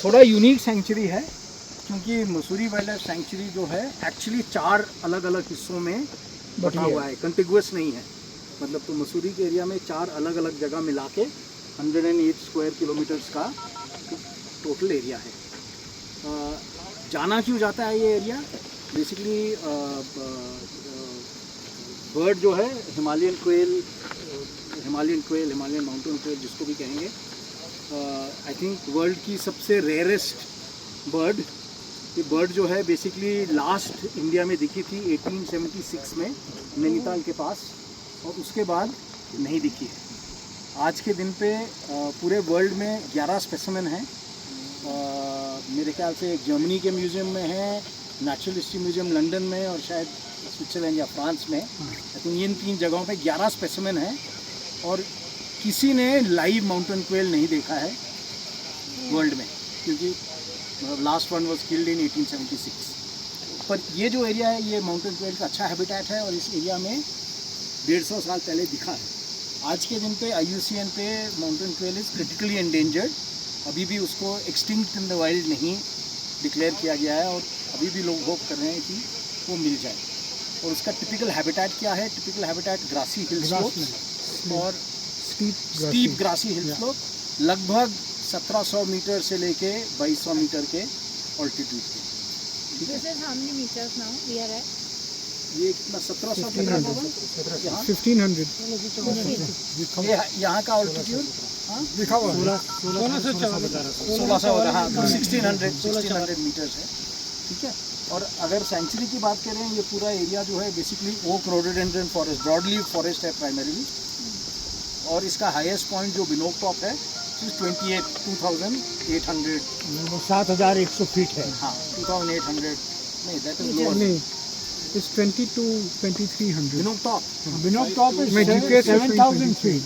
थोड़ा unique century है क्योंकि मसूरी वाइल्ड लाइफ सेंचुरी जो है एक्चुअली 4 अलग अलग हिस्सों में बटा हुआ है, कंटिगुअस नहीं है। मतलब तो मसूरी के एरिया में 4 अलग अलग जगह मिला के 108 स्क्वायर किलोमीटर्स का टोटल एरिया है। जाना क्यों जाता है ये एरिया? बेसिकली बर्ड जो है Himalayan quail, Himalayan mountain quail जिसको भी कहेंगे, आई थिंक वर्ल्ड की सबसे रेयरेस्ट बर्ड। ये बर्ड जो है बेसिकली लास्ट इंडिया में दिखी थी 1876 में नैनीताल के पास, और उसके बाद नहीं दिखी है। आज के दिन पे पूरे वर्ल्ड में 11 स्पेसिमेन हैं। मेरे ख्याल से एक जर्मनी के म्यूज़ियम में है, नेचुरल हिस्ट्री म्यूज़ियम लंदन में, और शायद स्विट्ज़रलैंड या फ्रांस में। तो इन 3 जगहों पे 11 स्पेसिमेन हैं, और किसी ने लाइव माउंटेन क्वेल नहीं देखा है वर्ल्ड में, क्योंकि last one was killed in 1876। पर ये जो एरिया है ये माउंटेन क्वेल का अच्छा हैबिटेट है, और इस एरिया में 150 साल पहले दिखा है। आज के दिन पे IUCN पे mountain quail is critically endangered. अभी भी उसको एक्सटिंक्ट इन द वाइल्ड नहीं डिक्लेयर किया गया है, और अभी भी लोग होप कर रहे हैं कि वो मिल जाए। और उसका टिपिकल हैबिटेट क्या है? Typical habitat grassy hill slope और स्टीप ग्रासी हिल स्लोप, लगभग 1700 मीटर से लेके 2200 मीटर के ऑल्टीट्यूड पे। ठीक है, ये कितना 1700 यहाँ 1500 यहाँ का ऑल्टीट्यूड लिखा हुआ 1600 होगा, हाँ, तो 1600 मीटर्स है। ठीक है, और अगर सेंचुरी की बात करें, ये पूरा एरिया जो है basically oak rhododendron forest, broadleaf forest है प्राइमरीली, और इसका हाईएस्ट पॉइंट जो बिनोक टॉप है 2800 7100 फीट है। हाँ, 2800 नहीं, दैट इज लोअर। नहीं, it's 2300 Benog top is 7000 feet.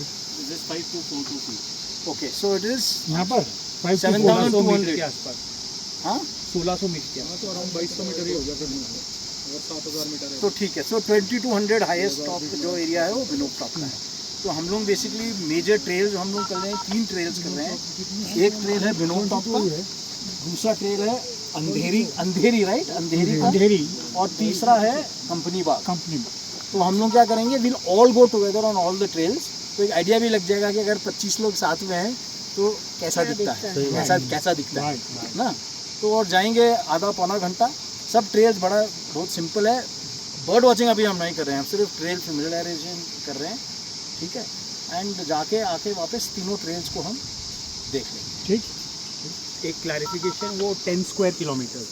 This 5242 feet. Okay, so it is यहाँ पर 7200 के आसपास, हाँ, 1600 मीटर के आसपास। तो अराउंड 2200 मीटर ही हो गया फिर, अगर 7000 मीटर है तो ठीक है। सो 2200 हाईएस्ट टॉप जो एरिया है वो बिनोक टॉप का है। तो हम लोग बेसिकली मेजर ट्रेल जो हम लोग कर रहे हैं, 3 ट्रेल्स कर रहे हैं। एक ट्रेल है बिनोक टॉप का, दूसरा ट्रेल है अंधेरी राइट, अंधेरी, और तीसरा है कंपनी बाग। तो हम लोग क्या करेंगे, will all go together on all the trails. तो एक आइडिया भी लग जाएगा कि अगर 25 लोग साथ में हैं तो कैसा दिखता है, कैसा दिखता है ना। तो और जाएंगे आधा पौना घंटा। सब ट्रेल्स बहुत सिंपल है। बर्ड वॉचिंग अभी हम नहीं कर रहे हैं, हम सिर्फ ट्रेल फेमिलियराइजेशन कर रहे हैं। ठीक है, एंड जाके आके वापस तीनों ट्रेल्स को हम देख लेंगे। ठीक। एक क्लैरिफिकेशन, वो 10 स्क्वायर किलोमीटर है,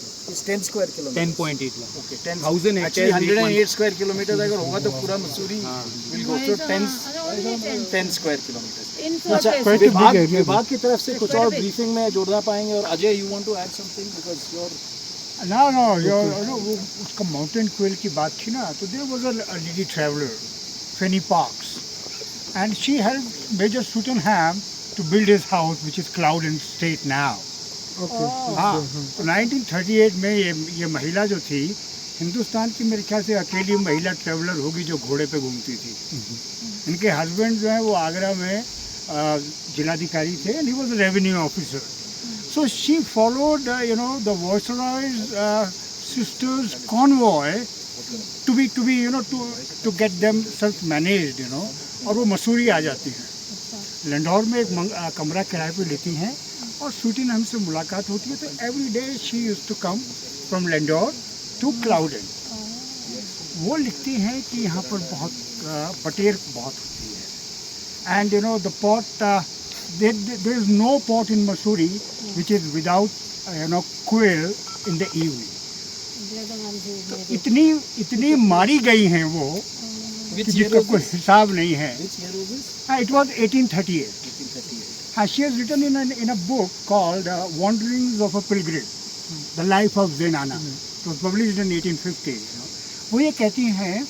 10 square kilometre, 10.8 lakh. Okay, 1000 actually 108 square kilometre अगर होगा तो पूरा Mussoorie will go to 10 square kilometre. अच्छा, विभाग की तरफ से कुछ और ब्रीफिंग में जोड़ना पाएंगे? और Ajay, you want to add something because no, उसका माउंटेन क्वेल की बात थी ना, तो there was a lady traveller, Fanny Parkes, and she helped major Swetenham to build his house, which is Cloud and State now. हाँ, तो 1938 में ये महिला जो थी, हिंदुस्तान की मेरे ख्याल से अकेली महिला ट्रैवलर होगी जो घोड़े पे घूमती थी। इनके हस्बैंड जो है वो आगरा में जिलाधिकारी थे, and he was a revenue officer. So she followed, the Viceroy's sisters' convoy to get them self-managed, और वो मसूरी आ जाती हैं। लंडौर में एक कमरा किराए पे लेती हैं, और शूटिंग हमसे मुलाकात होती है। तो every day she used to come from Landour to Cloudend. वो लिखती हैं कि यहाँ पर बहुत बटेर बहुत होती है, and the pot, there is no pot in Mussoorie which is without quail in the evening. तो इतनी मारी गई हैं वो कि जिसका कोई हिसाब नहीं है। It was 1838. She has written in a book called Wanderings of a Pilgrim, The Life of Zenana. It was published in 1850. वो ये कहती हैं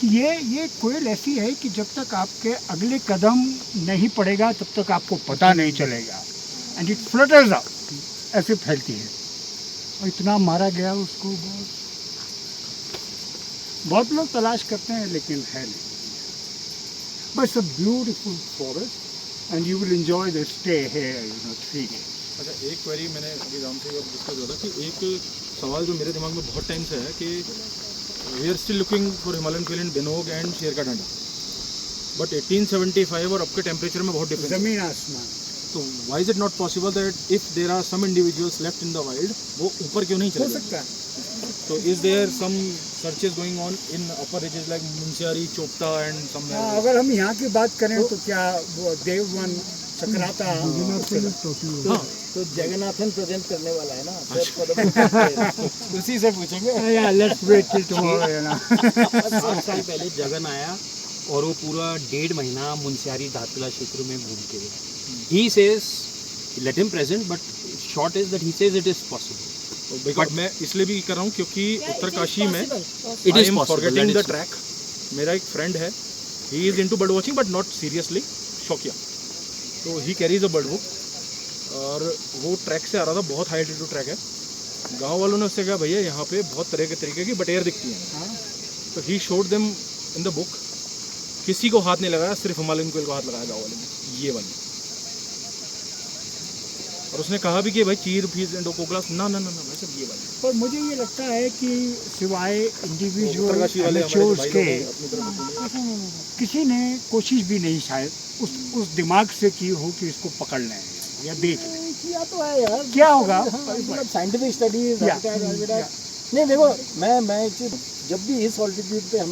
कि ये कोयल ऐसी है कि जब तक आपके अगले कदम नहीं पड़ेगा तब तक आपको पता नहीं चलेगा, एंड इट फ्लटर्स अप, ऐसे फैलती है। और इतना मारा गया उसको, बहुत लोग तलाश करते हैं लेकिन है नहीं। But it's a beautiful forest, and you will enjoy the stay here, 3 days. अच्छा, एक क्वेरी मैंने अभी राम से डिस्कस हुआ था कि एक सवाल जो मेरे दिमाग में बहुत टाइम से है कि we are still looking for Himalayan quail in Benog and शेर का ढंडा, बट 1875 और अब के टेम्परेचर में बहुत डिफरेंस है। जमीन आसमान। तो why is it not possible that if there are some individuals left in the wild, वो ऊपर क्यों नहीं चले हो जाते? सकता है। तो is there some searches going on in upper ridges like Munsiyari, Chopta and हाँ, समवेयर? अगर हम यहाँ की बात करें तो क्या वो देववन, चक्राता, हाँ, तो जगन्नाथन प्रेजेंट करने वाला है ना, उसी से पूछेंगे। Let's wait till tomorrow, you know. 7 साल पहले जगन आया और वो पूरा 1.5 महीना मुंशियारी धातुला क्षेत्र में घूम के गया। He says let him present, but short is that he says it is possible. But मैं इसलिए भी कर रहा हूँ क्योंकि उत्तरकाशी में It I is am possible, forgetting that the is track. मेरा एक फ्रेंड है, he is into bird watching but not seriously, शौकिया। तो he carries a bird book और वो ट्रैक से आ रहा था, बहुत हाई एल्टीट्यूड ट्रैक है। गांव वालों ने उससे कहा भैया यहाँ पे बहुत तरह के तरीके की बटेर दिखती हैं। तो he showed them in the book. किसी को हाथ नहीं लगाया, सिर्फ हिमालयन क्वेल को हाथ लगाया गाँव वाले ने, ये वाली। और उसने कहा भी कि भाई चीर फीस कोकला ना ना ना ना भाई सब ये वाली। पर मुझे ये लगता है कि सिवाय इंडिविजुअल उत्तरकाशी वाले हमारे जो एमेच्योर्स भाई के लोग हैं, अपनी तरफ ढूंढेंगे। किसी ने कोशिश भी नहीं शायद उस दिमाग से की हो कि इसको पकड़ लें या देख लें। किया तो है यार, क्या होगा? Scientific studies. या, नहीं देखो, मैं जब भी इस ऑल्टीट्यूड पे हम